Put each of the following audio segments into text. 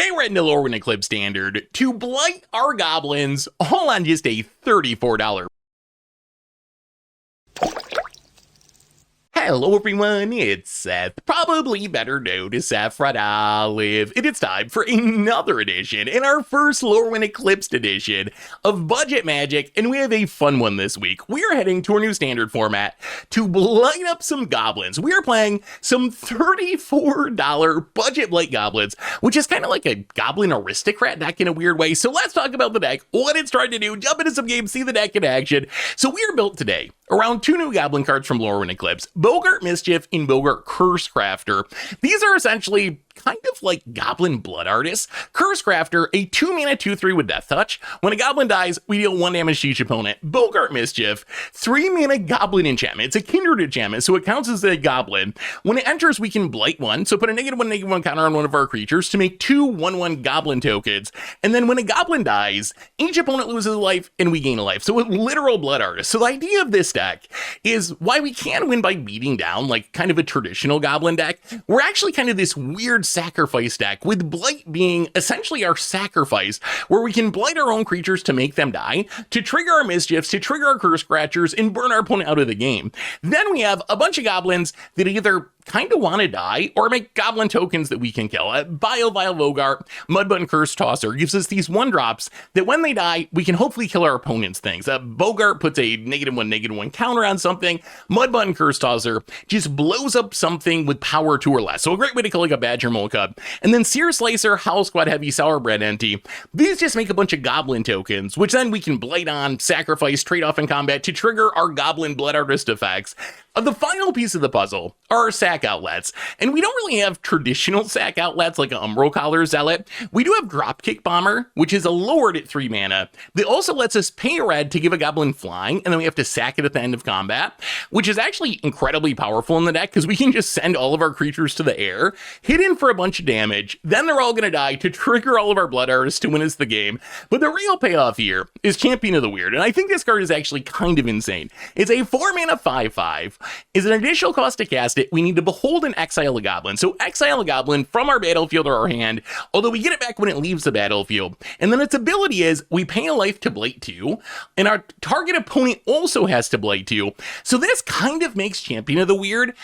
Today we're into Lorwyn Eclipsed Standard to blight our goblins, all on just a $34. Hello everyone, it's Seth, probably better known as Saffron Olive, and it's time for another edition, in our first Lorwyn Eclipsed edition of Budget Magic, and we have a fun one this week. We are heading to our new standard format to blight up some goblins. We are playing some $34 budget Blight Goblins, which is kind of like a goblin aristocrat deck in a weird way. So let's talk about the deck, what it's trying to do, jump into some games, see the deck in action. So we are built today around two new goblin cards from Lorwyn Eclipsed, Boggart Mischief and Boggart Curse Crafter. These are essentially kind of like Goblin Blood Artists. Curse Crafter, a 2-mana 2/3 with Death Touch. When a goblin dies, we deal 1 damage to each opponent. Boggart Mischief, 3-mana Goblin Enchantment. It's a Kindred enchantment, so it counts as a goblin. When it enters, we can blight one, so put a -1/-1 counter on one of our creatures to make 2 1/1 goblin tokens. And then when a goblin dies, each opponent loses a life and we gain a life. So a literal Blood Artist. So the idea of this deck is why we can win by beating down like kind of a traditional goblin deck. We're actually kind of this weird sacrifice deck, with blight being essentially our sacrifice, where we can blight our own creatures to make them die, to trigger our mischiefs, to trigger our curse scratchers, and burn our opponent out of the game. Then we have a bunch of goblins that either kind of want to die or make goblin tokens that we can kill. Vile Boggart, Mudbutton Curse Tosser gives us these 1-drops that when they die, we can hopefully kill our opponent's things. Boggart puts a -1/-1 counter on something. Mudbutton Curse Tosser just blows up something with power 2 or less. So a great way to kill like a Badger Moleka. And then Sear Slicer, Howl Squad Heavy, Sourbread Empty. These just make a bunch of goblin tokens, which then we can blight on, sacrifice, trade off in combat to trigger our Goblin Blood Artist effects. The final piece of the puzzle are our sack outlets, and we don't really have traditional sack outlets like an Umbral Collar Zealot. We do have Dropkick Bomber, which is a lowered at 3 mana, that also lets us pay a red to give a goblin flying, and then we have to sack it at the end of combat, which is actually incredibly powerful in the deck, because we can just send all of our creatures to the air, hit in for a bunch of damage, then they're all going to die to trigger all of our Blood Artists to win us the game. But the real payoff here is Champion of the Weird, and I think this card is actually kind of insane. It's a 4-mana 5/5. Is an additional cost to cast it, we need to behold and exile a goblin. So exile a goblin from our battlefield or our hand, although we get it back when it leaves the battlefield. And then its ability is we pay a life to blight 2, and our target opponent also has to blight 2. So this kind of makes Champion of the Weird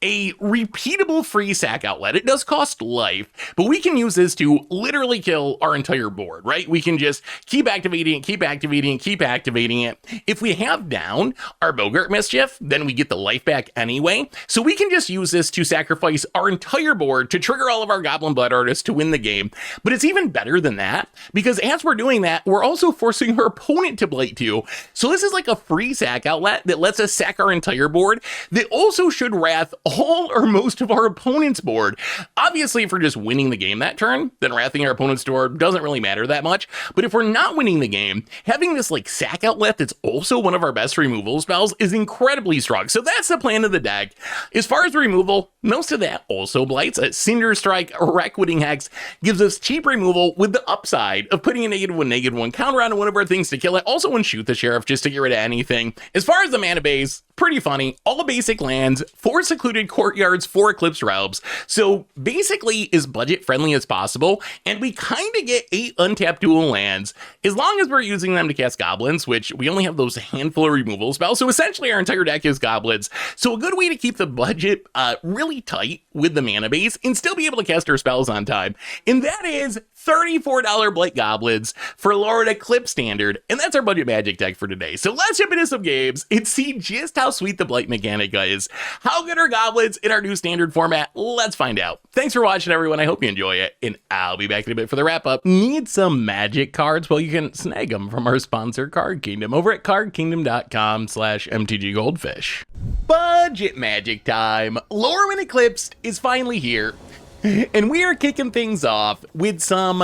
a repeatable free sack outlet. It does cost life, but we can use this to literally kill our entire board, right? We can just keep activating it, keep activating it, keep activating it. If we have down our Boggart Mischief, then we get the life back anyway. So we can just use this to sacrifice our entire board to trigger all of our Goblin Blood Artists to win the game. But it's even better than that, because as we're doing that, we're also forcing our opponent to blight 2. So this is like a free sack outlet that lets us sack our entire board, that also should wrath all or most of our opponent's board. Obviously, if we're just winning the game that turn, then wrathing our opponent's board doesn't really matter that much. But if we're not winning the game, having this like sack outlet that's also one of our best removal spells is incredibly strong. So that's the plan of the deck. As far as the removal, most of that also blights. Cinder Strike, Wreckwitting Hex gives us cheap removal with the upside of putting a -1/-1 counter on one of our things to kill it. Also, one Shoot the Sheriff just to get rid of anything. As far as the mana base, pretty funny. All basic lands, 4 secluded courtyards, 4 eclipse realms. So basically as budget friendly as possible, and we kind of get 8 untapped dual lands as long as we're using them to cast goblins, which we only have those handful of removal spells. So essentially our entire deck is goblins. So a good way to keep the budget really tight with the mana base and still be able to cast our spells on time. And that is $34 Blight Goblins for Lorwyn Eclipsed Standard, and that's our budget magic deck for today. So let's jump into some games and see just how sweet the blight mechanic is. How good are goblins in our new standard format? Let's find out. Thanks for watching, everyone. I hope you enjoy it, and I'll be back in a bit for the wrap-up. Need some magic cards? Well, you can snag them from our sponsor, Card Kingdom, over at cardkingdom.com/mtggoldfish. Budget magic time. Lorwyn Eclipsed is finally here. And we are kicking things off with some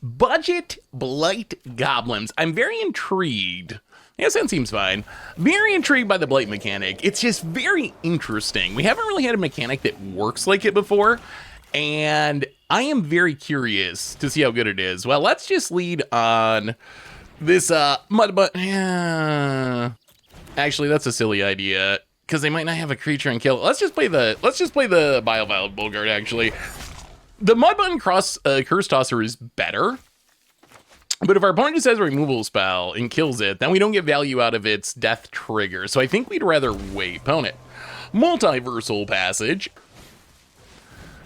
budget Blight Goblins. I'm very intrigued. Yes, that seems fine. Very intrigued by the Blight mechanic. It's just very interesting. We haven't really had a mechanic that works like it before, and I am very curious to see how good it is. Well, let's just lead on this Actually, that's a silly idea, because they might not have a creature and kill. Let's just play the Vile Boggart, actually. The Mud Button Curse Tosser is better. But if our opponent just has a removal spell and kills it, then we don't get value out of its death trigger. So I think we'd rather wait. Opponent. Multiversal Passage.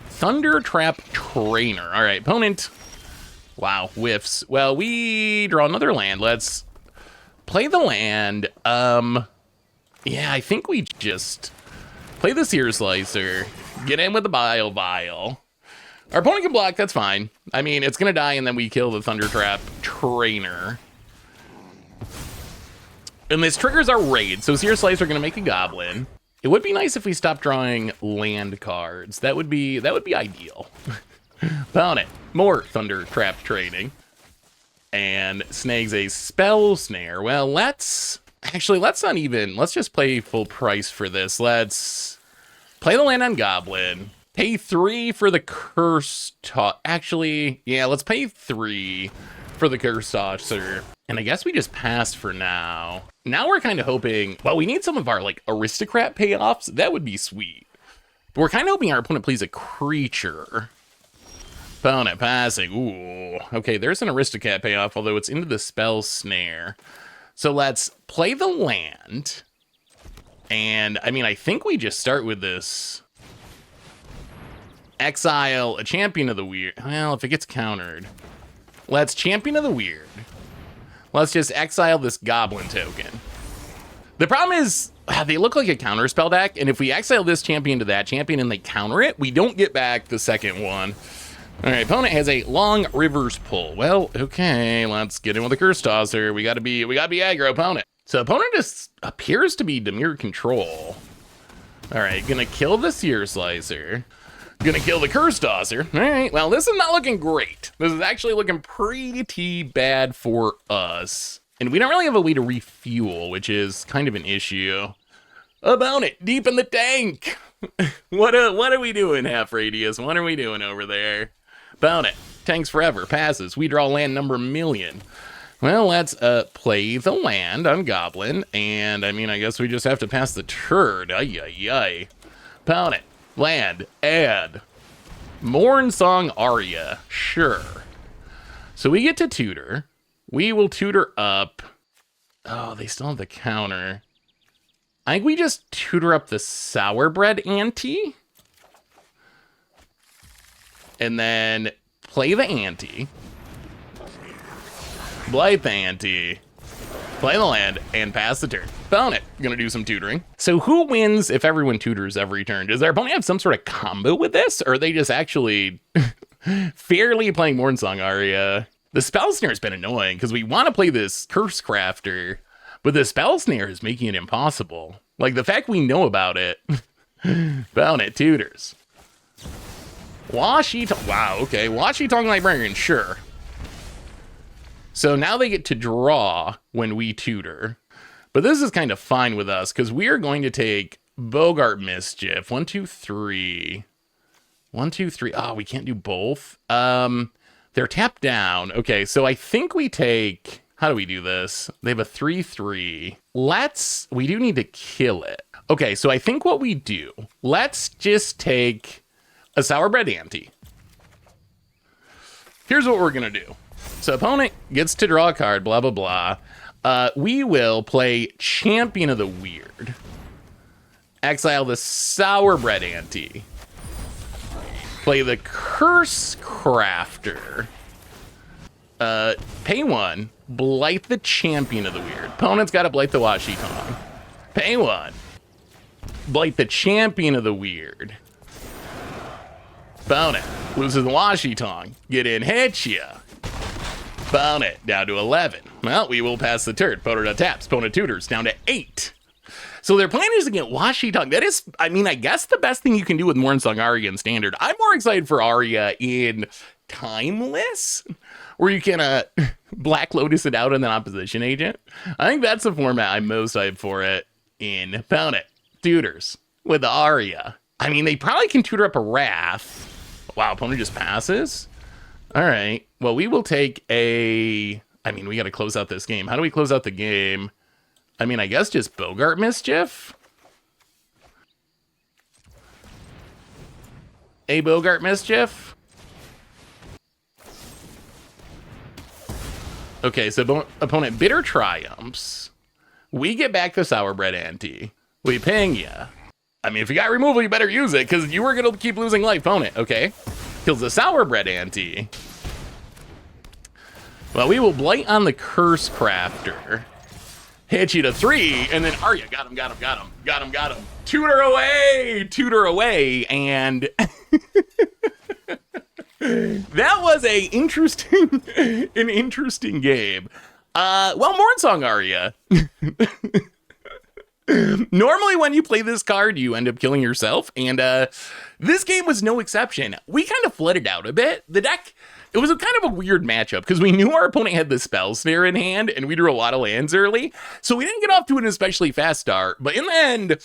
Thunder Trap Trainer. All right, opponent. Wow, whiffs. Well, we draw another land. Let's play the land. Yeah, I think we just play the Seer Slicer. Get in with the Bile Vial. Our opponent can block, that's fine. I mean, it's gonna die and then we kill the Thunder Trap Trainer. And this triggers our raid, so Seer Slicer are gonna make a goblin. It would be nice if we stopped drawing land cards. That would be ideal. Found it. More Thunder Trap Training. And snags a Spell Snare. Well, let's just play full price for this. Let's play the land on Goblin. Pay 3 for the Curse Toss. Actually, yeah, let's pay 3 for the Curse Tosser. And I guess we just pass for now. Now we're kind of hoping, well, we need some of our, like, aristocrat payoffs. That would be sweet. But we're kind of hoping our opponent plays a creature. Opponent passing. Ooh. Okay, there's an aristocrat payoff, although it's into the Spell Snare. So let's play the land. And, I mean, I think we just start with this. Exile a Champion of the Weird. Well, if it gets countered. Let's Champion of the Weird. Let's just exile this Goblin token. The problem is, they look like a counter spell deck, and if we exile this champion to that champion and they counter it, we don't get back the second one. All right, opponent has a Long Rivers Pull. Well, okay, let's get in with a Curse Tosser. We gotta be aggro, opponent. So opponent just appears to be Dimir Control. All right, gonna kill the Seer Slicer. Gonna kill the Curse Tosser. All right, well, this is not looking great. This is actually looking pretty bad for us. And we don't really have a way to refuel, which is kind of an issue. Opponent, deep in the tank. What are we doing, Half Radius? What are we doing over there? Opponent, tanks forever, passes. We draw land number million. Well, let's play the land on Goblin. And, I mean, I guess we just have to pass the turd. Ay. Opponent. Land, add, Morn Song Aria, sure. So we get to tutor. We will tutor up. Oh, they still have the counter. I think we just tutor up the Sourbread ante. And then play the ante. Blight the ante. Play the land, and pass the turn. Opponent, gonna do some tutoring. So who wins if everyone tutors every turn? Does their opponent have some sort of combo with this? Or are they just actually fairly playing Mornsong Aria? The Spell Snare has been annoying, because we want to play this Curse Crafter, but the Spell Snare is making it impossible. Like, the fact we know about it. Opponent tutors. Wow, okay. Washi-Tong Librarian, sure. So now they get to draw when we tutor. But this is kind of fine with us, because we are going to take Bogart Mischief. 1, 2, 3. 1, 2, 3. Oh, we can't do both. They're tapped down. Okay, so I think we take... How do we do this? They have a 3/3. We do need to kill it. Okay, so I think what we do, let's just take a Sourbread ante. Here's what we're going to do. So opponent gets to draw a card, blah, blah, blah. We will play Champion of the Weird. Exile the Sourbread ante. Play the Curse Crafter. Pay 1. Blight the Champion of the Weird. Opponent's got to Blight the Washi-Tong. Pay 1. Blight the Champion of the Weird. Opponent loses the Washi-Tong. Get in, hit ya. Opponent down to 11. Well, we will pass the turn. Opponent taps. Opponent tutors down to 8. So their plan is to get Washi-Tong. That is, I mean, I guess the best thing you can do with Mornsong Aria in Standard. I'm more excited for Aria in Timeless, where you can Black Lotus it out in an opposition agent. I think that's the format I'm most hyped for it in. Opponent tutors with the Aria. I mean, they probably can tutor up a Wrath. Wow, opponent just passes? All right. Well, we will take a... I mean, we got to close out this game. How do we close out the game? I mean, I guess just Bogart Mischief? A Bogart Mischief? Okay, so opponent bitter triumphs. We get back the Sourbread ante. We ping ya. I mean, if you got removal, you better use it, because you were going to keep losing life, opponent, okay? Kills the Sourbread ante. Well, we will Blight on the Curse Crafter. Hit you to 3, and then Arya, got him. Tutor away, and that was an interesting game. Well, Mornsong Arya. Normally when you play this card, you end up killing yourself, and this game was no exception. We kind of flooded out a bit. The deck, it was a kind of a weird matchup, because we knew our opponent had the Spell Snare in hand, and we drew a lot of lands early, so we didn't get off to an especially fast start, but in the end,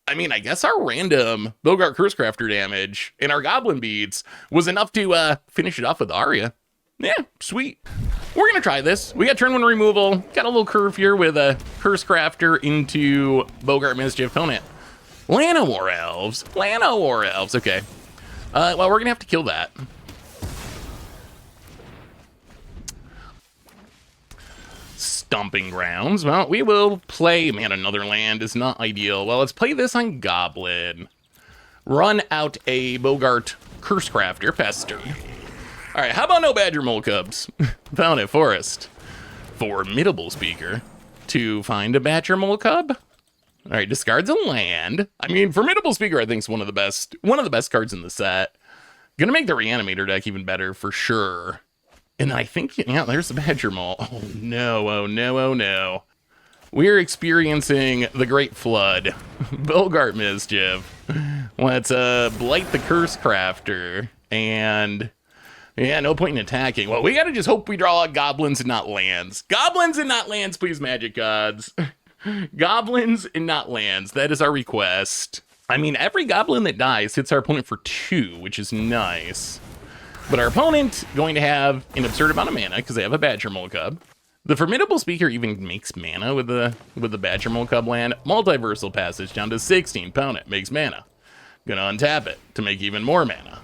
I mean, I guess our random Bogart Cursecrafter damage and our Goblin Beads was enough to finish it off with Arya. Yeah, sweet. We're going to try this. We got turn 1 removal. Got a little curve here with a Cursecrafter into Bogart Mischief opponent. Llanowar Elves. Okay. Well, we're going to have to kill that. Stomping Grounds. Well, we will play... Man, another land is not ideal. Well, let's play this on Goblin. Run out a Bogart Cursecrafter Pester. All right, how about no Badger Mole Cubs? Found it, Forest. Formidable Speaker to find a Badger Mole Cub. All right, discards a land. I mean, Formidable Speaker, I think, is one of the best cards in the set. Gonna make the Reanimator deck even better for sure. And I think, yeah, there's the Badger Mole. Oh no. We're experiencing the Great Flood. Bogart Mischief. Let's Blight the Cursecrafter. And yeah, no point in attacking. Well, we gotta just hope we draw goblins and not lands. Goblins and not lands, please, Magic Gods. Goblins and not lands. That is our request. I mean, every goblin that dies hits our opponent for 2, which is nice. But our opponent going to have an absurd amount of mana because they have a Badger Mole Cub. The Formidable Speaker even makes mana with the Badger Mole Cub land. Multiversal Passage down to 16. Opponent makes mana. Gonna untap it to make even more mana.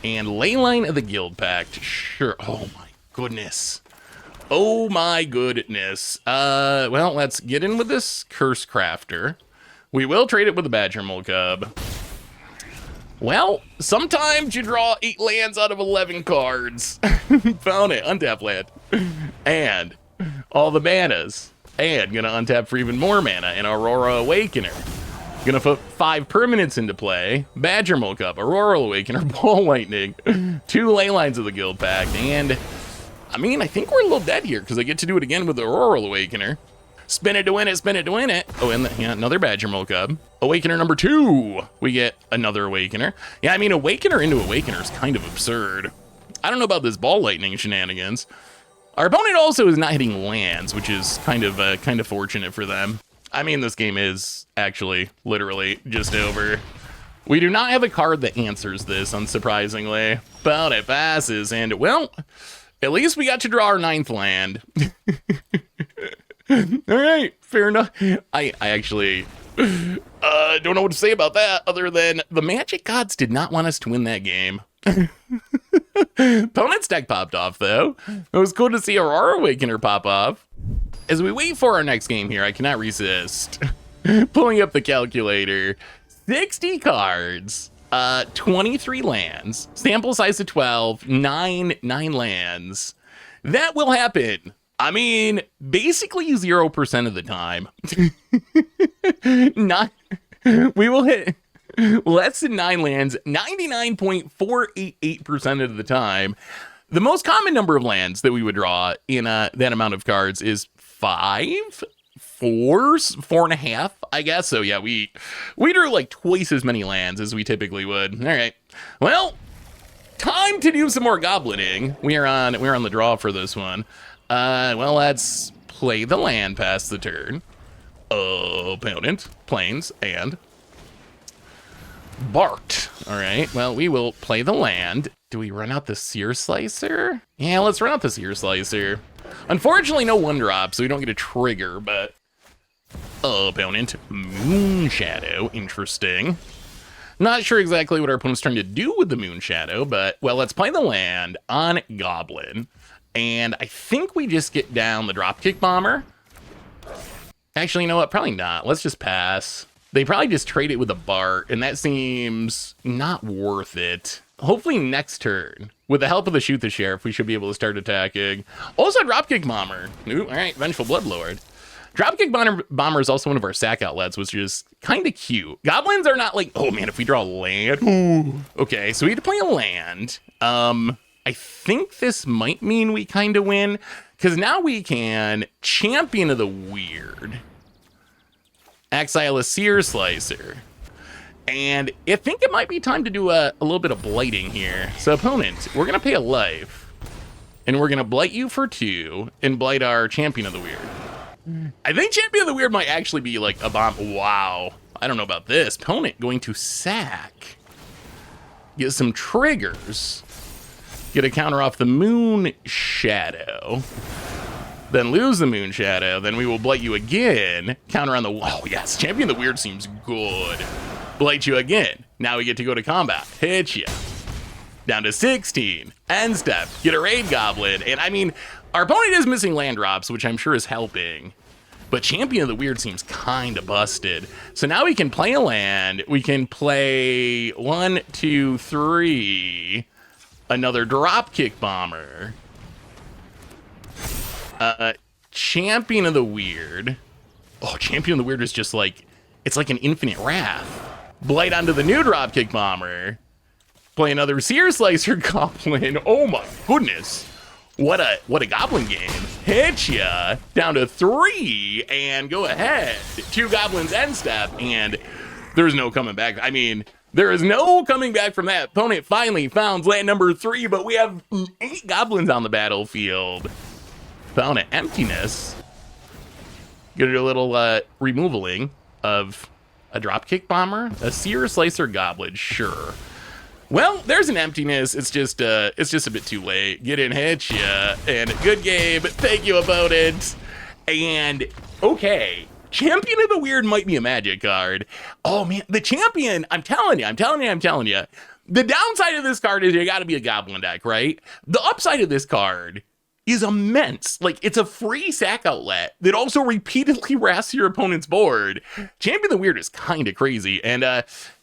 And Leyline of the Guild Pact. Sure. Oh my goodness. Well, let's get in with this Cursecrafter. We will trade it with the Badger Mole Cub. Well, sometimes you draw 8 lands out of 11 cards. Found it. Untap land. And all the manas. And gonna untap for even more mana in Aurora Awakener. Gonna put 5 permanents into play. Badger Mole Cub, Aurora Awakener, Ball Lightning, 2 Leylines of the Guild Pact, and I mean, I think we're a little dead here because I get to do it again with the Aurora Awakener. Spin it to win it. Oh, and another Badger Mole Cub. Awakener number 2. We get another Awakener. Yeah, I mean, Awakener into Awakener is kind of absurd. I don't know about this Ball Lightning shenanigans. Our opponent also is not hitting lands, which is kind of fortunate for them. I mean, this game is actually literally just over. We do not have a card that answers this, unsurprisingly. But it passes, and well, at least we got to draw our 9th land. All right, fair enough. I actually don't know what to say about that other than the Magic Gods did not want us to win that game. Opponent's deck popped off, though. It was cool to see Aurora Awakener pop off. As we wait for our next game here, I cannot resist pulling up the calculator. 60 cards, 23 lands, sample size of 12, 9 lands. That will happen. I mean, basically 0% of the time. We will hit less than 9 lands 99.488% of the time. The most common number of lands that we would draw in that amount of cards is 5, 4.5, I guess. So yeah, we drew like twice as many lands as we typically would. All right, well, time to do some more goblining. We're on the draw for this one. Well, let's play the land past the turn. Opponent plains and barked. All right, well, we will play the land. Do we run out the Seer Slicer? Yeah, let's run out the Seer Slicer. Unfortunately, no 1-drop, so we don't get a trigger, but opponent Moon Shadow. Interesting. Not sure exactly what our opponent's trying to do with the Moon Shadow, but well, let's play the land on Goblin. And I think we just get down the dropkick bomber. Actually, you know what? Probably not. Let's just pass. They probably just trade it with a Bart, and that seems not worth it. Hopefully next turn, with the help of the Shoot the Sheriff, we should be able to start attacking. Also, dropkick bomber. Ooh, all right, Vengeful Bloodlord. Dropkick bomber is also one of our sack outlets, which is kind of cute. Goblins are not like, oh man, if we draw land. Ooh. Okay, so we have to play a land. I think this might mean we kind of win, because now we can Champion of the Weird, exile a Seer Slicer, and I think it might be time to do a little bit of blighting here. So opponent, we're going to pay a life, and we're going to blight you for 2 and blight our Champion of the Weird. I think Champion of the Weird might actually be like a bomb. Wow. I don't know about this. Opponent going to sack. Get some triggers. Get a counter off the Moon Shadow. Then lose the Moon Shadow. Then we will blight you again. Counter on the... Oh, yes. Champion of the Weird seems good. Blight you again. Now we get to go to combat. Hit you. Down to 16. End step. Get a Raid Goblin. And, I mean, our opponent is missing land drops, which I'm sure is helping. But Champion of the Weird seems kind of busted. So now we can play a land. We can play 1, 2, 3... Another dropkick bomber. Champion of the Weird. Oh, Champion of the Weird is just like, it's like an infinite wrath. Blight onto the new dropkick bomber. Play another Seer Slicer Goblin. Oh my goodness. What a Goblin game. Hit ya down to 3 and go ahead. 2 Goblins end step and there's no coming back. I mean, there is no coming back from that. Opponent finally found land number 3, but we have 8 goblins on the battlefield. Found an emptiness. Get a little removaling of a dropkick bomber, a Seer Slicer Goblin, sure. Well, there's an emptiness. It's just a bit too late. Get in, hit ya, and good game. Thank you, opponent. And okay. Champion of the Weird might be a Magic card. Oh man, the Champion, I'm telling you. The downside of this card is you gotta be a Goblin deck, right? The upside of this card is immense. Like, it's a free sack outlet that also repeatedly wraps your opponent's board. Champion of the Weird is kind of crazy. And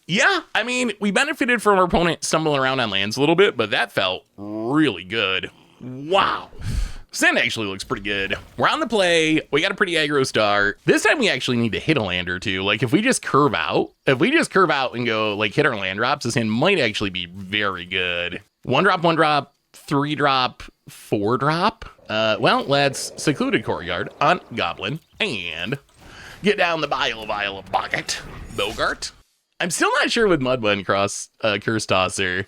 yeah, I mean, we benefited from our opponent stumbling around on lands a little bit, but that felt really good. Wow. Sand actually looks pretty good. We're on the play. We got a pretty aggro start. This time we actually need to hit a land or two. Like, if we just curve out and go, like, hit our land drops, this hand might actually be very good. 1-drop, 3-drop, 4-drop. Well, let's Secluded Courtyard on Goblin and get down the Bile of Bucket. Bogart. I'm still not sure with Mudbun cross Curse Tosser.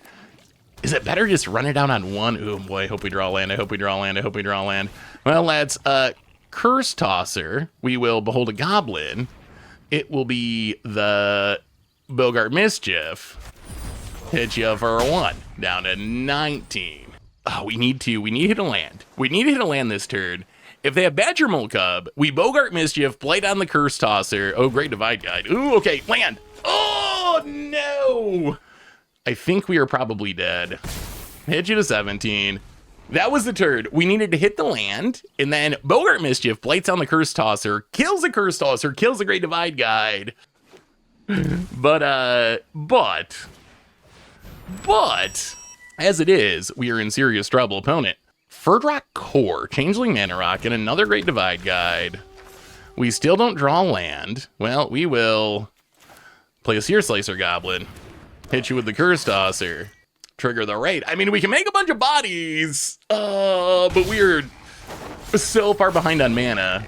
Is it better just run it down on 1? Oh boy, I hope we draw land. Well, let's Curse Tosser. We will Behold a Goblin. It will be the Bogart Mischief. Hit you for a 1. Down to 19. Oh, we need to hit a land. We need to hit a land this turn. If they have Badger Mole Cub, we Bogart Mischief, Blight on the Curse Tosser. Oh, Great Divide Guide. Ooh, okay, land. Oh, no. I think we are probably dead. Hit you to 17. That was the turn. We needed to hit the land, and then Bogart Mischief blights on the Curse Tosser, kills the Curse Tosser, kills the Great Divide Guide. But, as it is, we are in serious trouble. Opponent, Ferdrock Core, Changeling Mana Rock, and another Great Divide Guide. We still don't draw land. Well, we will play a Seer Slicer Goblin. Hit you with the Curse Tosser. Trigger the raid. I mean, we can make a bunch of bodies, but we're so far behind on mana.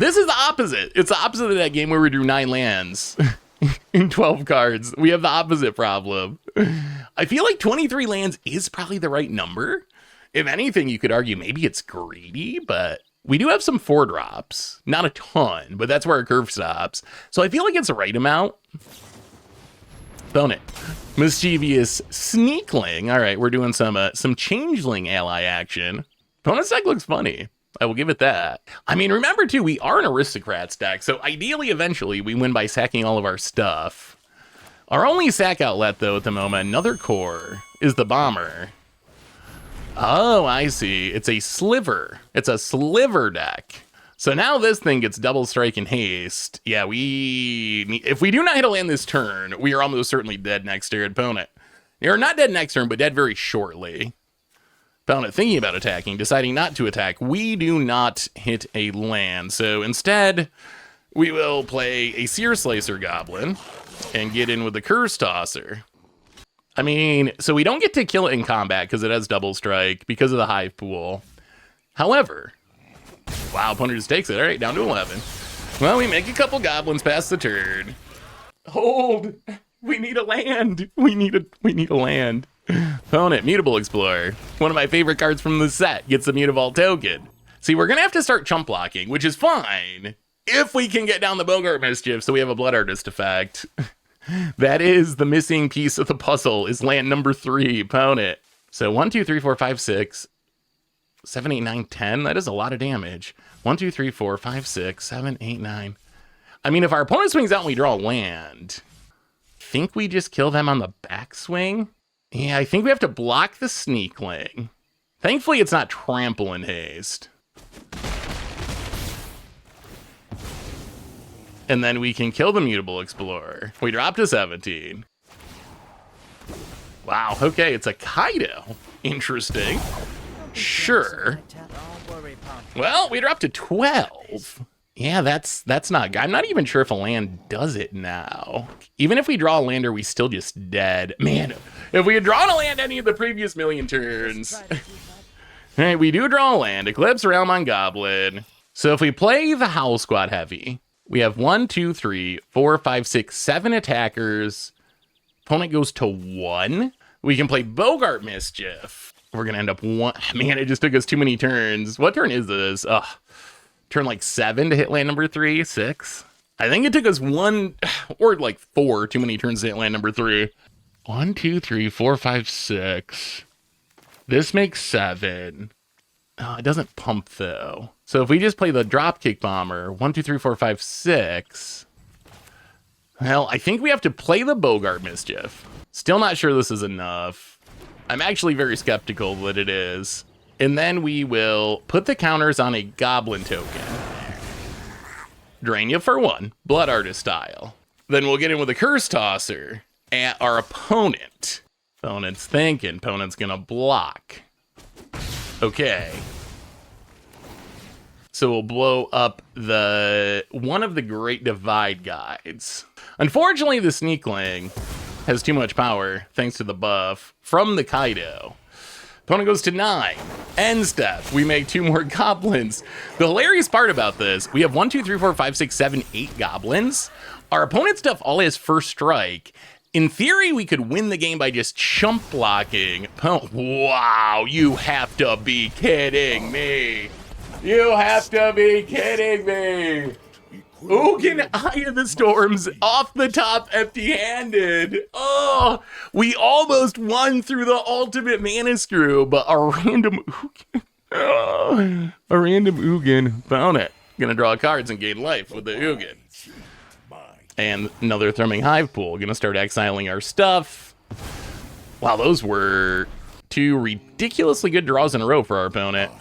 This is the opposite. It's the opposite of that game where we drew 9 lands in 12 cards. We have the opposite problem. I feel like 23 lands is probably the right number. If anything, you could argue maybe it's greedy, but we do have some 4-drops. Not a ton, but that's where our curve stops. So I feel like it's the right amount. Opponent, Mischievous Sneakling. All right, we're doing some Changeling ally action. Opponent's deck looks funny. I will give it that. I mean, remember too, we are an aristocrat deck, so ideally, eventually, we win by sacking all of our stuff. Our only sack outlet, though, at the moment, another core, is the bomber. Oh, I see. It's a sliver. It's a sliver deck. So now this thing gets double strike and haste. Yeah, if we do not hit a land this turn, we are almost certainly dead next to our opponent. You're not dead next turn, but dead very shortly. Opponent thinking about attacking, deciding not to attack. We do not hit a land. So instead, we will play a Seer Slicer Goblin and get in with the Curse Tosser. I mean, so we don't get to kill it in combat because it has double strike because of the hive pool. However, wow, opponent just takes it. All right, down to 11. Well, we make a couple goblins past the turn. Hold. We need a land. We need a land. Opponent, Mutable Explorer. One of my favorite cards from the set. Gets a Mutavault token. See, we're going to have to start chump blocking, which is fine if we can get down the Bogart Mischief so we have a Blood Artist effect. That is the missing piece of the puzzle, is land number 3, opponent. So 1, 2, 3, 4, 5, 6, 7, 8, 9, 10. That is a lot of damage. 1, 2, 3, 4, 5, 6, 7, 8, 9. I mean, if our opponent swings out and we draw a land, I think we just kill them on the backswing. Yeah, I think we have to block the Sneakling. Thankfully, it's not Trample and Haste. And then we can kill the Mutable Explorer. We drop to 17. Wow, okay, it's a Kaido. Interesting. Sure. Well, we dropped to 12. Yeah, that's not good. I'm not even sure if a land does it now. Even if we draw a land, are we still just dead? Man, if we had drawn a land any of the previous million turns. All right, we do draw a land. Eclipse Realm on Goblin. So if we play the Howl Squad heavy, we have 1, 2, 3, 4, 5, 6, 7 attackers. Opponent goes to 1. We can play Bogart Mischief. We're going to end up 1. Man, it just took us too many turns. What turn is this? Turn like 7 to hit land number 3, 6. I think it took us 1 or like 4 too many turns to hit land number 3. 1, 2, 3, 4, 5, 6. This makes 7. Oh, it doesn't pump though. So if we just play the Dropkick Bomber, 1, 2, 3, 4, 5, 6. Well, I think we have to play the Bogart Mischief. Still not sure this is enough. I'm actually very skeptical that it is. And then we will put the counters on a Goblin token. Drain you for 1, Blood Artist style. Then we'll get in with a Curse Tosser at our opponent. Opponent's thinking, opponent's gonna block. Okay. So we'll blow up one of the Great Divide guides. Unfortunately, the Sneakling has too much power, thanks to the buff from the Kaido. Opponent goes to 9. End step. We make 2 more goblins. The hilarious part about this, we have 1, 2, 3, 4, 5, 6, 7, 8 goblins. Our opponent's stuff all has first strike. In theory, we could win the game by just chump blocking. Oh, wow, you have to be kidding me. You have to be kidding me. Ugin, Eye of the Storms, off the top, empty-handed. Oh, we almost won through the ultimate mana screw, but a random Ugin found it. Gonna draw cards and gain life with the Ugin. And another Thrumming Hive pool. Gonna start exiling our stuff. Wow, those were 2 ridiculously good draws in a row for our opponent.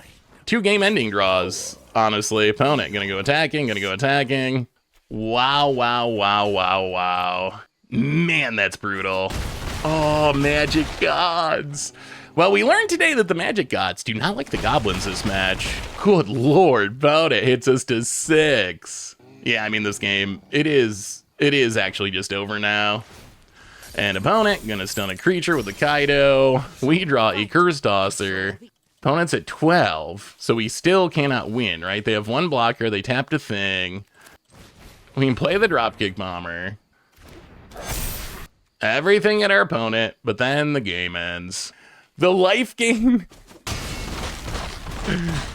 2 game-ending draws, honestly. Opponent gonna go attacking. Wow, wow, wow, wow, wow. Man, that's brutal. Oh, Magic Gods. Well, we learned today that the Magic Gods do not like the Goblins this match. Good lord, opponent hits us to 6. Yeah, I mean, this game, it is actually just over now. And opponent gonna stun a creature with a Kaido. We draw a Curse Tosser. Opponent's at 12, so we still cannot win, right? They have 1 blocker, they tapped a thing. We can play the Dropkick Bomber. Everything at our opponent, but then the game ends. The life gain.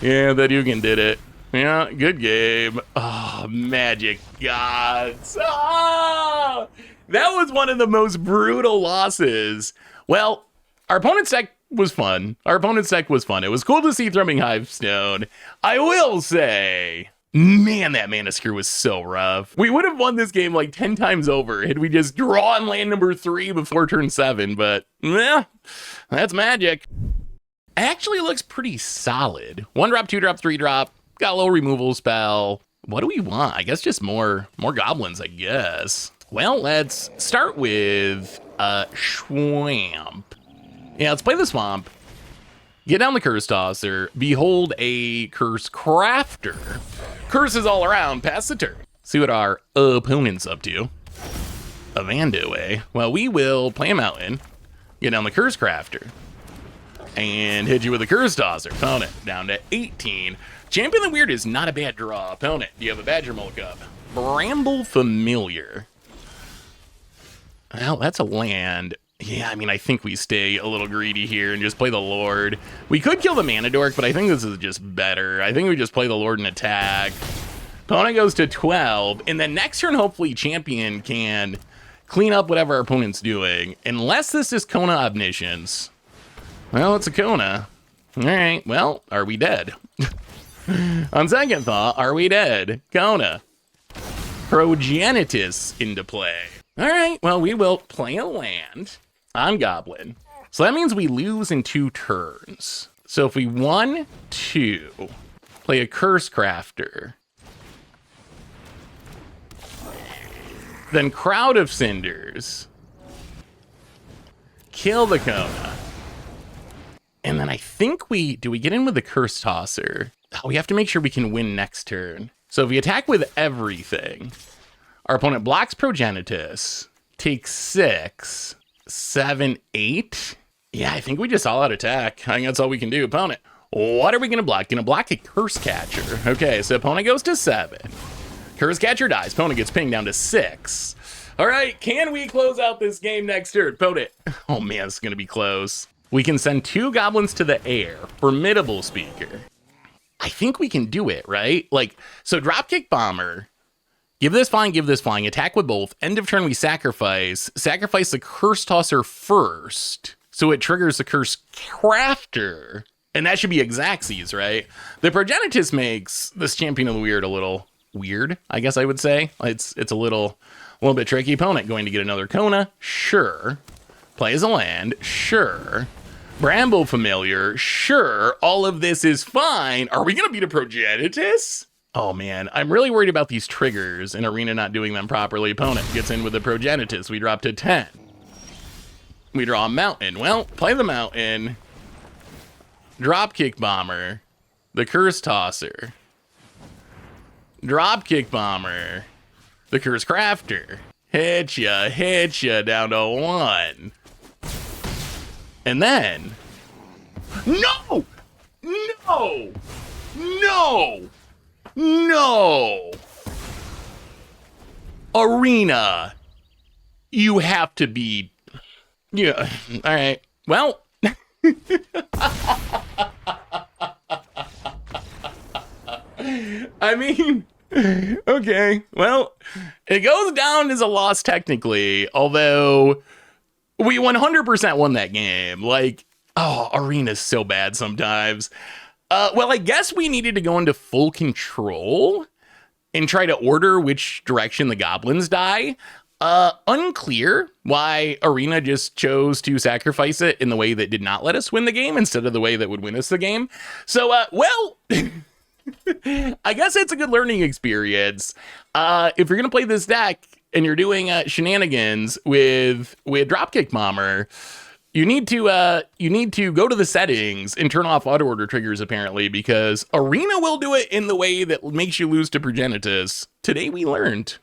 Yeah, that Ugin did it. Yeah, good game. Oh, Magic Gods. Oh, that was one of the most brutal losses. Well, our opponent's deck was fun. It was cool to see Thrumming Hive Stone. I will say, man, that mana screw was so rough. We would have won this game like 10 times over had we just drawn land number 3 before turn 7, but yeah, that's Magic. actually looks pretty solid. 1-drop, 2-drop, 3-drop. Got a little removal spell. What do we want? I guess just more goblins, I guess. Well, let's start with Swamp. Yeah, let's play the Swamp. Get down the Curse Tosser. Behold a Curse Crafter. Curses all around. Pass the turn. See what our opponent's up to. A Vandoe. Well, we will play a Mountain. Get down the Curse Crafter. And hit you with a Curse Tosser. Opponent down to 18. Champion the Weird is not a bad draw. Opponent, do you have a Badger Mulk up? Bramble Familiar. Well, that's a land. Yeah, I mean, I think we stay a little greedy here and just play the Lord. We could kill the Mana Dork, but I think this is just better. I think we just play the Lord and attack. Opponent goes to 12, and then next turn, hopefully, Champion can clean up whatever our opponent's doing. Unless this is Kona Omniscience. Well, it's a Kona. All right, well, are we dead? On second thought, are we dead? Kona. Progenitus into play. All right, well, we will play a land on Goblin. So that means we lose in 2 turns. So if we 1, 2, play a Curse Crafter, then Crowd of Cinders, kill the Kona, and then I think do we get in with the Curse Tosser? Oh, we have to make sure we can win next turn. So if we attack with everything, our opponent blocks Progenitus, takes 6, 7, 8. Yeah, I think we just all out attack. I think that's all we can do. Opponent, what are we gonna block? Gonna block a Curse Catcher. Okay, so opponent goes to 7. Curse Catcher dies. Opponent gets pinged down to 6. All right, can we close out this game next turn? Opponent, oh man, it's gonna be close. We can send 2 goblins to the air. Formidable Speaker. I think we can do it, right? Like, so Dropkick Bomber, give this flying, attack with both. End of turn, we sacrifice the Curse Tosser first, so it triggers the Curse Crafter, and that should be Xaxes, right? The Progenitus makes this Champion of the Weird a little weird, I guess I would say. It's a little bit tricky. Opponent going to get another Kona, sure. Play as a land, sure. Bramble Familiar, sure. All of this is fine. Are we gonna beat a Progenitus? Oh man, I'm really worried about these triggers and Arena not doing them properly. Opponent gets in with the Progenitus. We drop to 10. We draw a Mountain. Well, play the Mountain. Dropkick Bomber. The Curse Tosser. Dropkick Bomber. The Curse Crafter. Hit ya down to 1. And then... No! Arena, you have to be... Yeah, all right. Well... I mean... Okay, well, it goes down as a loss technically, although we 100% won that game. Like, oh, Arena's so bad sometimes. Well, I guess we needed to go into full control and try to order which direction the goblins die. Unclear why Arena just chose to sacrifice it in the way that did not let us win the game instead of the way that would win us the game. So, well... I guess it's a good learning experience. If you're gonna play this deck and you're doing shenanigans with Dropkick Bomber, you need to go to the settings and turn off auto order triggers apparently, because Arena will do it in the way that makes you lose to Progenitus. Today we learned.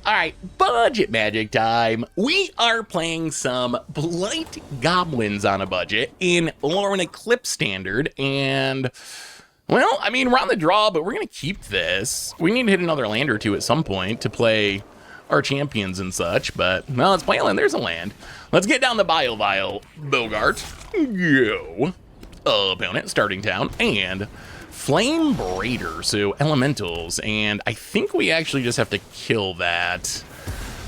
All right, budget magic time. We are playing some Blight Goblins on a budget in Lorwyn Eclipsed Standard, and well, I mean, we're on the draw, but we're going to keep this. We need to hit another land or two at some point to play our champions and such, but, well, let's play a land. There's a land. Let's get down the Bile Vial, Bogart. Go. Opponent, starting town, and Flame Braider, so elementals, and I think we actually just have to kill that.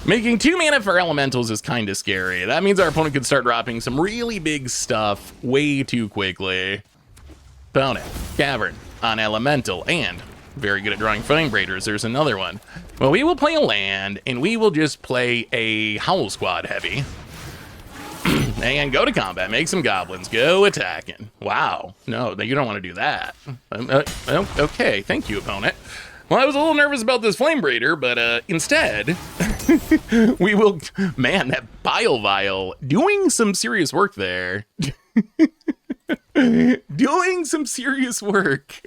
Making 2 mana for elementals is kind of scary. That means our opponent could start dropping some really big stuff way too quickly. Opponent, Cavern on Elemental, and very good at drawing Flame Braiders. There's another one. Well, we will play a land, and we will just play a Howl Squad heavy. And go to combat. Make some goblins. Go attacking. Wow. No, you don't want to do that. Okay, thank you, opponent. Well, I was a little nervous about this Flame Breeder, but instead, we will... Man, that Bile Vial doing some serious work there. Doing some serious work.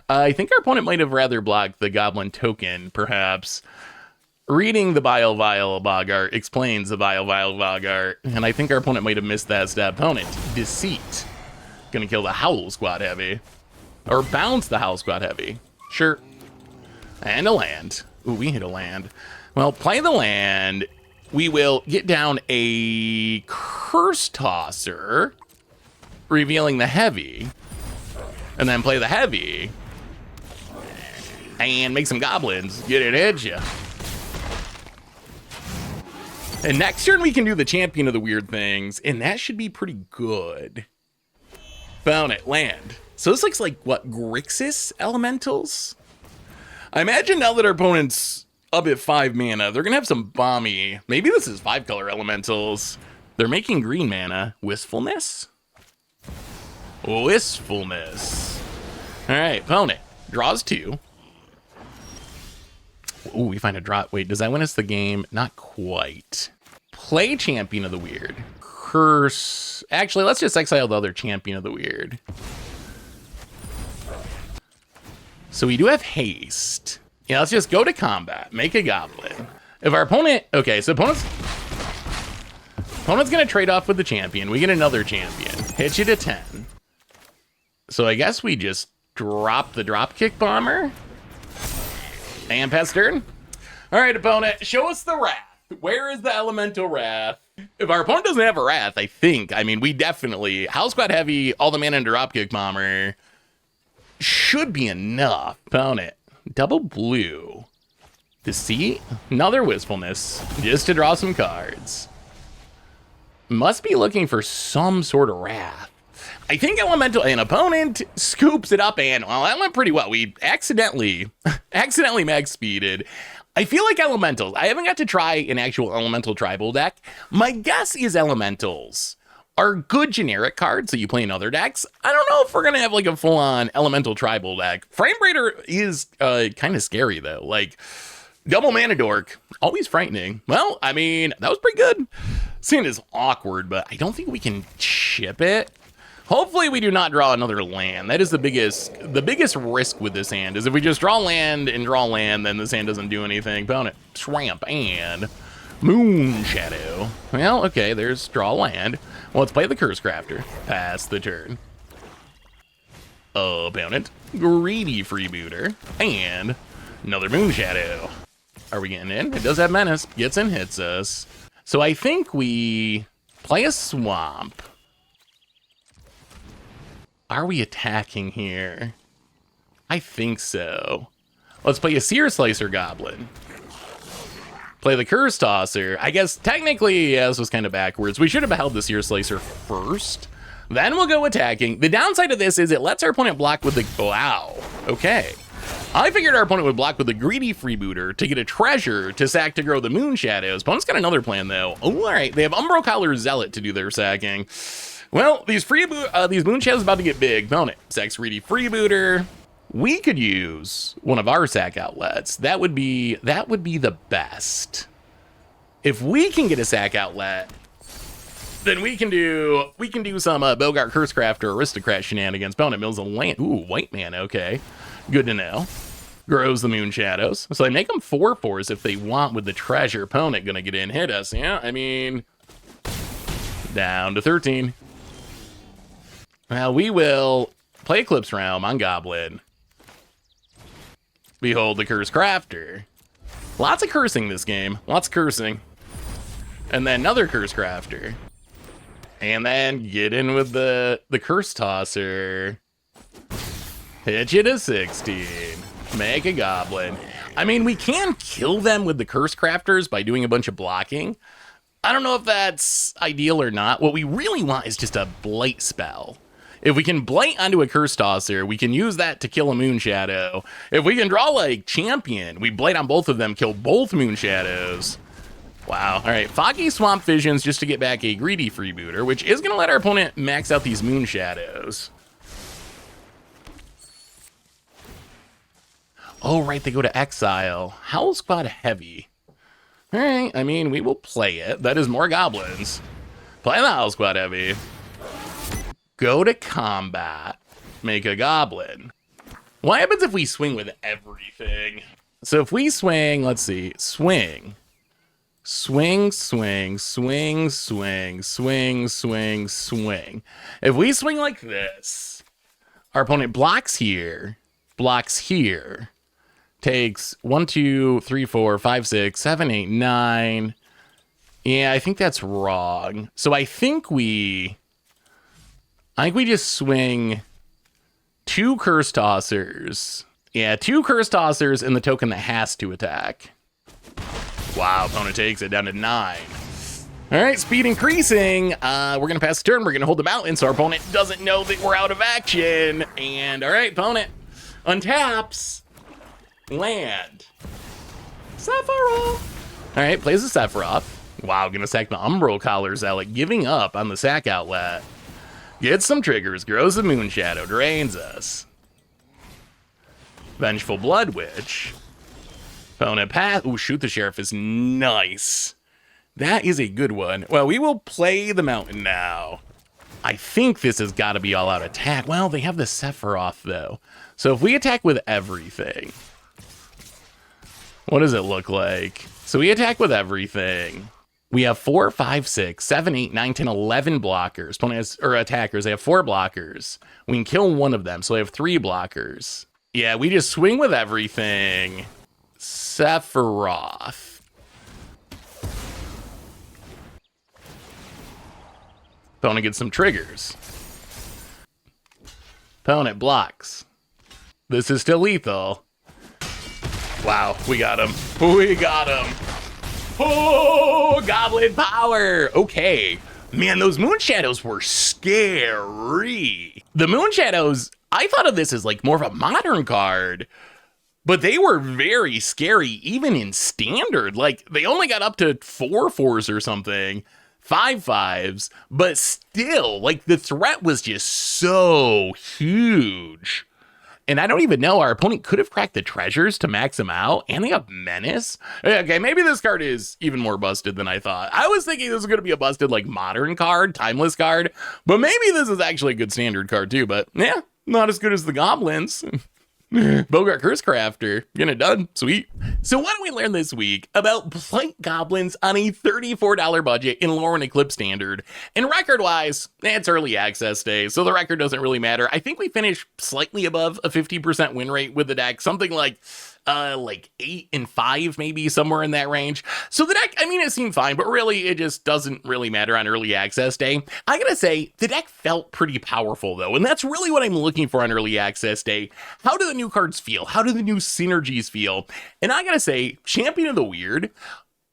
I think our opponent might have rather blocked the Goblin token, perhaps. Reading the Bile Vial Boggart explains the Bile Vial Boggart, and I think our opponent might have missed that step. Opponent, Deceit. Gonna kill the Howl Squad Heavy. Or bounce the Howl Squad Heavy. Sure. And a land. Ooh, we hit a land. Well, play the land. We will get down a Curse Tosser, revealing the Heavy. And then play the Heavy. And make some goblins. Get it at you. And next turn we can do the Champion of the Weird Things, and that should be pretty good. Found it, land. So this looks like, what, Grixis Elementals? I imagine now that our opponent's up at 5 mana, they're going to have some bomby. Maybe this is 5-color Elementals. They're making green mana. Wistfulness? Wistfulness. All right, opponent draws 2. Ooh, we find a drop. Wait, does that win us the game? Not quite. Play Champion of the Weird. Curse. Actually, let's just exile the other Champion of the Weird. So we do have haste. Yeah, let's just go to combat. Make a goblin. If our opponent... Okay, so opponent's going to trade off with the champion. We get another champion. Hit you to 10. So I guess we just drop the Dropkick Bomber. And pass turn. All right, opponent, show us the Wrath. Where is the Elemental Wrath? If our opponent doesn't have a Wrath, I mean, we definitely... Howl Squad Heavy, all the mana and Dropkick Bomber... should be enough. Opponent, double blue. Deceit, another Wistfulness, just to draw some cards. Must be looking for some sort of Wrath. I think Elemental, an opponent scoops it up, and well, that went pretty well. We accidentally max speeded. I feel like Elementals, I haven't got to try an actual Elemental tribal deck. My guess is Elementals are good generic cards that you play in other decks. I don't know if we're gonna have like a full-on Elemental tribal deck. Frame Breeder is kind of scary though. Like, double mana dork, always frightening. Well, I mean, that was pretty good. Scene is awkward, but I don't think we can chip it. Hopefully we do not draw another land. That is the biggest risk with this hand, is if we just draw land, then this hand doesn't do anything. Opponent, Swamp, and Moon Shadow. Well, okay, there's draw land. Well, let's play the Curse Crafter. Pass the turn. Opponent, Greedy Freebooter, and another Moon Shadow. Are we getting in? It does have Menace. Gets in, hits us. So I think we play a Swamp. Are we attacking here? I think so. Let's play a Seer Slicer Goblin. Play the Curse Tosser. I guess technically, yeah, this was kind of backwards. We should have held the Seer Slicer first. Then we'll go attacking. The downside of this is it lets our opponent block with the... Wow. Okay. I figured our opponent would block with the Greedy Freebooter to get a treasure to sack to grow the Moon Shadows. Opponent's got another plan, though. Oh, all right. They have Umbro Collar Zealot to do their sacking. Well, these Moon Shadows about to get big. Opponent, sacks Greedy Freebooter. We could use one of our sack outlets. That would be the best. If we can get a sack outlet, then we can do some Bogart Cursecraft or Aristocrat shenanigans. Opponent mills a land. Ooh, white man. Okay, good to know. Grows the Moon Shadows. So they make them 4/4s if they want with the treasure. Opponent gonna get in, hit us. Yeah, I mean, down to 13. Well, we will play Eclipse Realm on Goblin. Behold the Curse Crafter. Lots of cursing this game. Lots of cursing. And then another Curse Crafter. And then get in with the Curse Tosser. Hit you to 16. Make a Goblin. I mean, we can kill them with the Curse Crafters by doing a bunch of blocking. I don't know if that's ideal or not. What we really want is just a Blight spell. If we can Blight onto a Curse Tosser, we can use that to kill a Moon Shadow. If we can draw like Champion, we Blight on both of them, kill both Moon Shadows. Wow. All right. Foggy Swamp Visions just to get back a greedy freebooter, which is going to let our opponent max out these Moon Shadows. Oh, right. They go to exile. Howl Squad Heavy. All right. I mean, we will play it. That is more goblins. Play the Howl Squad Heavy. Go to combat. Make a goblin. What happens if we swing with everything? So if we swing, let's see, swing. Swing, swing, swing, swing, swing, swing, swing. If we swing like this, our opponent blocks here, takes 1, 2, 3, 4, 5, 6, 7, 8, 9. Yeah, I think that's wrong. So I think we just swing 2 Curse Tossers. Yeah, 2 Curse Tossers and the token that has to attack. Wow, opponent takes it down to 9. All right, speed increasing. We're going to pass the turn. We're going to hold the mountain so our opponent doesn't know that we're out of action. And all right, opponent untaps. Land. Sephiroth. All right, plays the Sephiroth. Wow, going to sack the Umbral Collar Zealot, giving up on the sack outlet. Gets some triggers, grows the Moon Shadow, drains us. Vengeful Blood Witch. Opponent path. Ooh, Shoot the Sheriff is nice. That is a good one. Well, we will play the mountain now. I think this has got to be all-out attack. Well, they have the Sephiroth, though. So if we attack with everything, what does it look like? So we attack with everything. We have 4, 5, 6, 7, 8, 9, 10, 11 blockers. Opponent has, or attackers, they have 4 blockers. We can kill one of them, so they have 3 blockers. Yeah, we just swing with everything. Sephiroth. Opponent gets some triggers. Opponent blocks. This is still lethal. Wow, we got him. We got him. Oh, Goblin Power. Okay. Man, those Moon Shadows were scary. The Moon Shadows, I thought of this as like more of a modern card, but they were very scary even in standard. Like, they only got up to 4 4s or something, 5 5s, but still, like, the threat was just so huge. And I don't even know, our opponent could have cracked the treasures to max them out, and they have Menace. Okay, maybe this card is even more busted than I thought. I was thinking this was going to be a busted, like, modern card, timeless card, but maybe this is actually a good standard card too, but yeah, not as good as the Goblins. Bogart Cursecrafter, getting it done, sweet. So what do we learn this week about Blight Goblins on a $34 budget in Lorwyn Eclipsed Standard? And record-wise, it's early access day, so the record doesn't really matter. I think we finished slightly above a 50% win rate with the deck, something like 8 and 5, maybe somewhere in that range. So the deck, I mean, it seemed fine, but really, it just doesn't really matter on early access day. I gotta say, the deck felt pretty powerful though, and that's really what I'm looking for on early access day. How do the new cards feel? How do the new synergies feel? And I gotta say, Champion of the Weird,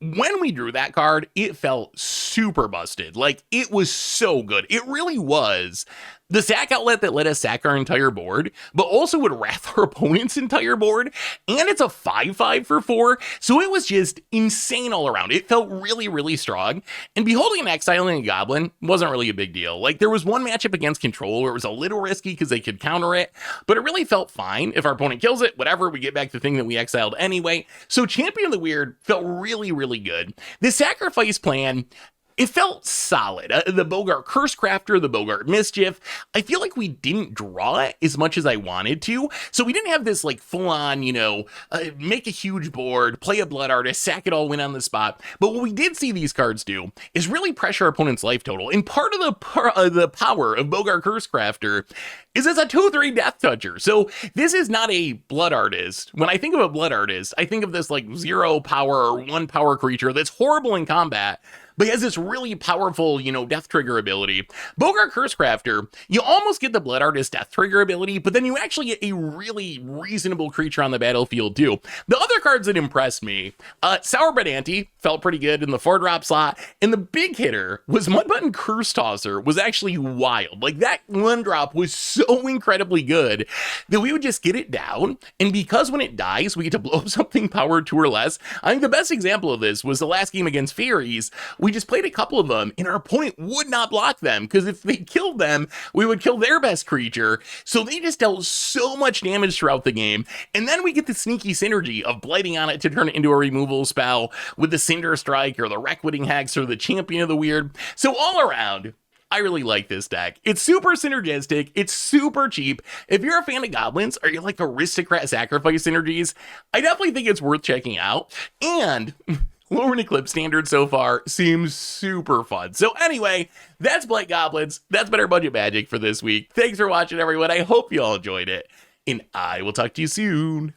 when we drew that card, it felt super busted. Like, it was so good. It really was the sack outlet that let us sack our entire board, but also would wrath our opponent's entire board. And it's a 5/5 for 4. So it was just insane all around. It felt really, really strong. And beholding and exiling a goblin wasn't really a big deal. Like, there was one matchup against control where it was a little risky because they could counter it, but it really felt fine. If our opponent kills it, whatever, we get back the thing that we exiled anyway. So Champion of the Weird felt really, really good. The sacrifice plan, it felt solid. The Bogart Cursecrafter, the Bogart Mischief, I feel like we didn't draw it as much as I wanted to. So we didn't have this like full on, make a huge board, play a Blood Artist, sack it all, win on the spot. But what we did see these cards do is really pressure our opponent's life total. And part of the power of Bogart Cursecrafter is it's a 2/3 Death Toucher. So this is not a Blood Artist. When I think of a Blood Artist, I think of this like 0 power or 1 power creature that's horrible in combat, but he has this really powerful, death trigger ability. Bogart Cursecrafter, you almost get the Blood Artist death trigger ability, but then you actually get a really reasonable creature on the battlefield too. The other cards that impressed me, Sourbread Ante felt pretty good in the 4-drop slot, and the big hitter was Mudbutton Curse Tosser was actually wild. Like, that 1-drop was so incredibly good that we would just get it down, and because when it dies, we get to blow up something power 2 or less. I think the best example of this was the last game against Fairies. We just played a couple of them, and our opponent would not block them, because if they killed them, we would kill their best creature. So they just dealt so much damage throughout the game, and then we get the sneaky synergy of blighting on it to turn it into a removal spell with the Cinder Strike or the Reckwitting Hex or the Champion of the Weird. So all around, I really like this deck. It's super synergistic. It's super cheap. If you're a fan of goblins or you like aristocrat sacrifice synergies, I definitely think it's worth checking out. And Lorwyn Eclipsed standard so far seems super fun. So anyway, that's Blight Goblins. That's been our budget magic for this week. Thanks for watching, everyone. I hope you all enjoyed it, and I will talk to you soon.